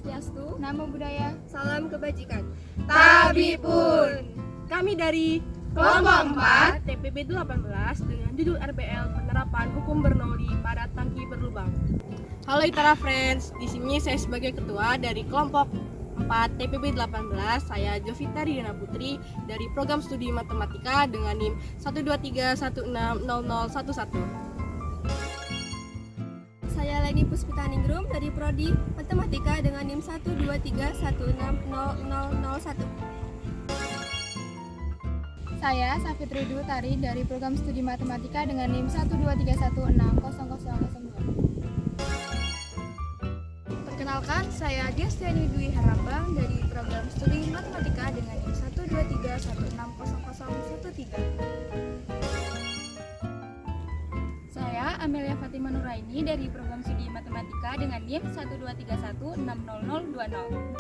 Swastiastu, Namo Buddhaya, salam kebajikan. Tabipun. Kami dari Kelompok 4 TPB 18 dengan judul RBL Penerapan Hukum Bernoulli pada Tangki Berlubang. Halo Itara Friends, di sini saya sebagai ketua dari kelompok 4 TPB 18, saya Jovita Ridana Putri dari program studi matematika dengan NIM 123160011. Saya Leni Puspita Ningrum dari Prodi Matematika dengan NIM 123160001. saya Safitri Dwi Tari dari program studi matematika dengan NIM 123160010. Perkenalkan, saya Destiani Dwi Harambang dari program studi matematika dengan NIM 123160013. Saya Amelia Fatima Nuraini dari program studi matematika dengan NIM 123160020.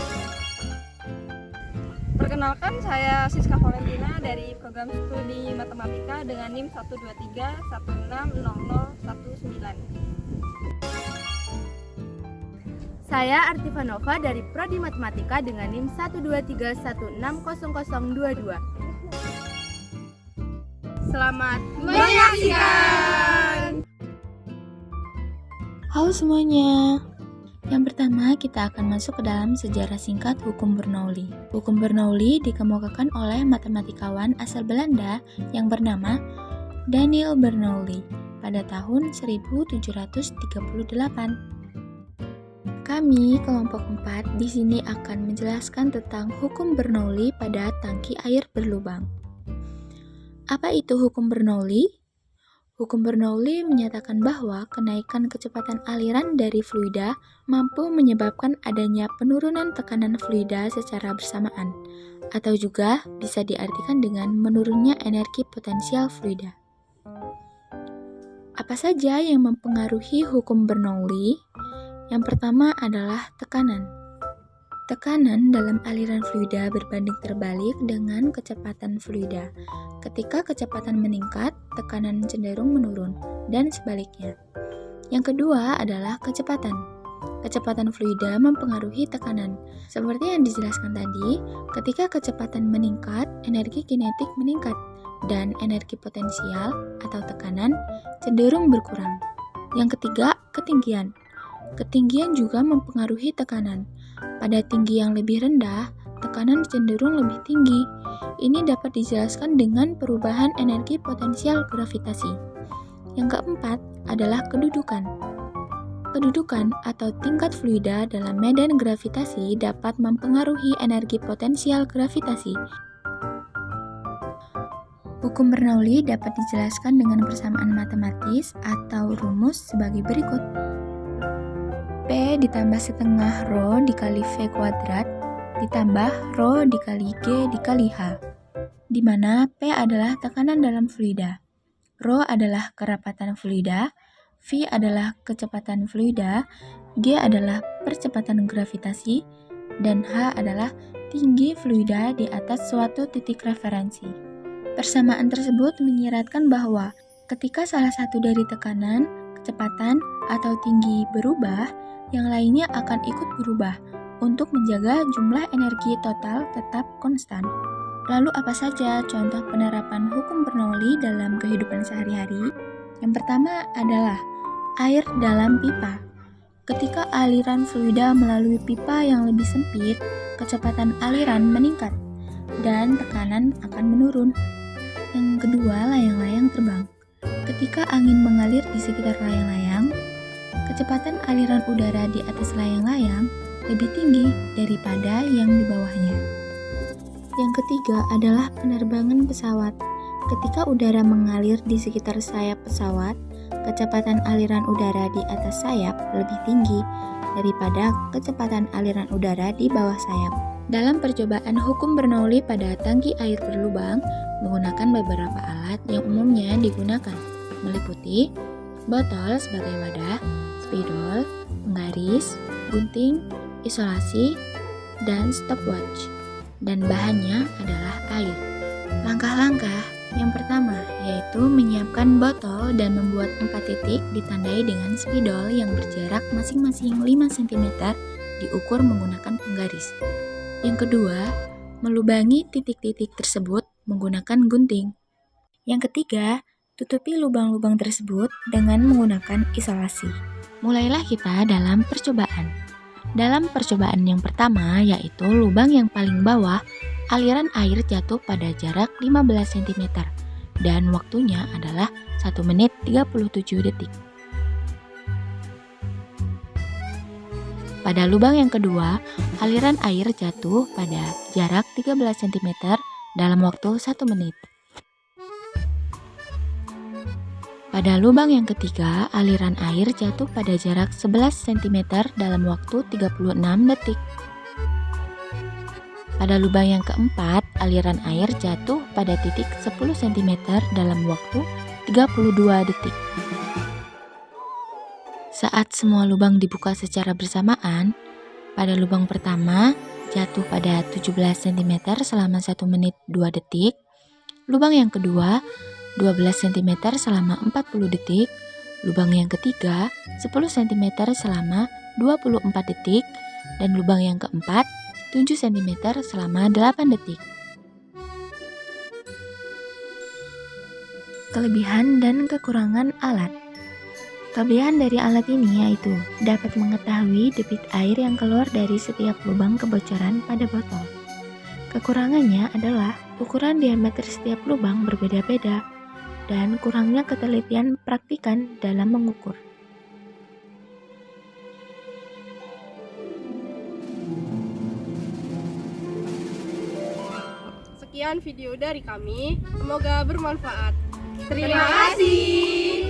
Perkenalkan, saya Siska Valentina dari program studi matematika dengan NIM 123160019. Saya Artiva Nova dari Prodi Matematika dengan NIM 123160022. Selamat menyaksikan. Halo semuanya. Yang pertama, kita akan masuk ke dalam sejarah singkat hukum Bernoulli. Hukum Bernoulli dikemukakan oleh matematikawan asal Belanda yang bernama Daniel Bernoulli pada tahun 1738. Kami, kelompok 4, di sini akan menjelaskan tentang hukum Bernoulli pada tangki air berlubang. Apa itu hukum Bernoulli? Hukum Bernoulli menyatakan bahwa kenaikan kecepatan aliran dari fluida mampu menyebabkan adanya penurunan tekanan fluida secara bersamaan, atau juga bisa diartikan dengan menurunnya energi potensial fluida. Apa saja yang mempengaruhi hukum Bernoulli? Yang pertama adalah tekanan. Tekanan dalam aliran fluida berbanding terbalik dengan kecepatan fluida. Ketika kecepatan meningkat, tekanan cenderung menurun, dan sebaliknya. Yang kedua adalah kecepatan. Kecepatan fluida mempengaruhi tekanan. Seperti yang dijelaskan tadi, ketika kecepatan meningkat, energi kinetik meningkat, dan energi potensial atau tekanan cenderung berkurang. Yang ketiga, ketinggian. Ketinggian juga mempengaruhi tekanan. Pada tinggi yang lebih rendah, tekanan cenderung lebih tinggi. Ini dapat dijelaskan dengan perubahan energi potensial gravitasi. Yang keempat adalah kedudukan. Kedudukan atau tingkat fluida dalam medan gravitasi dapat mempengaruhi energi potensial gravitasi. Hukum Bernoulli dapat dijelaskan dengan persamaan matematis atau rumus sebagai berikut. P ditambah setengah rho dikali V kuadrat ditambah rho dikali G dikali H, di mana P adalah tekanan dalam fluida, rho adalah kerapatan fluida, V adalah kecepatan fluida, G adalah percepatan gravitasi, dan H adalah tinggi fluida di atas suatu titik referensi. Persamaan tersebut menyiratkan bahwa ketika salah satu dari tekanan, kecepatan, atau tinggi berubah, yang lainnya akan ikut berubah untuk menjaga jumlah energi total tetap konstan. Lalu apa saja contoh penerapan hukum Bernoulli dalam kehidupan sehari-hari? Yang pertama adalah air dalam pipa. Ketika aliran fluida melalui pipa yang lebih sempit, kecepatan aliran meningkat dan tekanan akan menurun. Yang kedua, layang-layang terbang. Ketika angin mengalir di sekitar layang-layang, kecepatan aliran udara di atas layang-layang lebih tinggi daripada yang di bawahnya. Yang ketiga adalah penerbangan pesawat. Ketika udara mengalir di sekitar sayap pesawat, kecepatan aliran udara di atas sayap lebih tinggi daripada kecepatan aliran udara di bawah sayap. Dalam percobaan hukum Bernoulli pada tangki air berlubang menggunakan beberapa alat yang umumnya digunakan, meliputi botol sebagai wadah, spidol, penggaris, gunting, isolasi, dan stopwatch. Dan bahannya adalah air. Langkah-langkah yang pertama yaitu menyiapkan botol dan membuat 4 titik ditandai dengan spidol yang berjarak masing-masing 5 cm diukur menggunakan penggaris. Yang kedua, melubangi titik-titik tersebut menggunakan gunting. Yang ketiga, tutupi lubang-lubang tersebut dengan menggunakan isolasi. Mulailah kita dalam percobaan. Dalam percobaan yang pertama, yaitu lubang yang paling bawah, aliran air jatuh pada jarak 15 cm dan waktunya adalah 1 menit 37 detik. Pada lubang yang kedua, aliran air jatuh pada jarak 13 cm dalam waktu 1 menit. Pada lubang yang ketiga, aliran air jatuh pada jarak 11 cm dalam waktu 36 detik. Pada lubang yang keempat, aliran air jatuh pada titik 10 cm dalam waktu 32 detik. Saat semua lubang dibuka secara bersamaan, pada lubang pertama jatuh pada 17 cm selama 1 menit 2 detik, lubang yang kedua 12 cm selama 40 detik, lubang yang ketiga 10 cm selama 24 detik, dan lubang yang keempat 7 cm selama 8 detik. Kelebihan dan kekurangan alat. Kelebihan dari alat ini yaitu dapat mengetahui debit air yang keluar dari setiap lubang kebocoran pada botol. Kekurangannya adalah ukuran diameter setiap lubang berbeda-beda dan kurangnya ketelitian praktikan dalam mengukur. Sekian video dari kami, semoga bermanfaat. Terima kasih.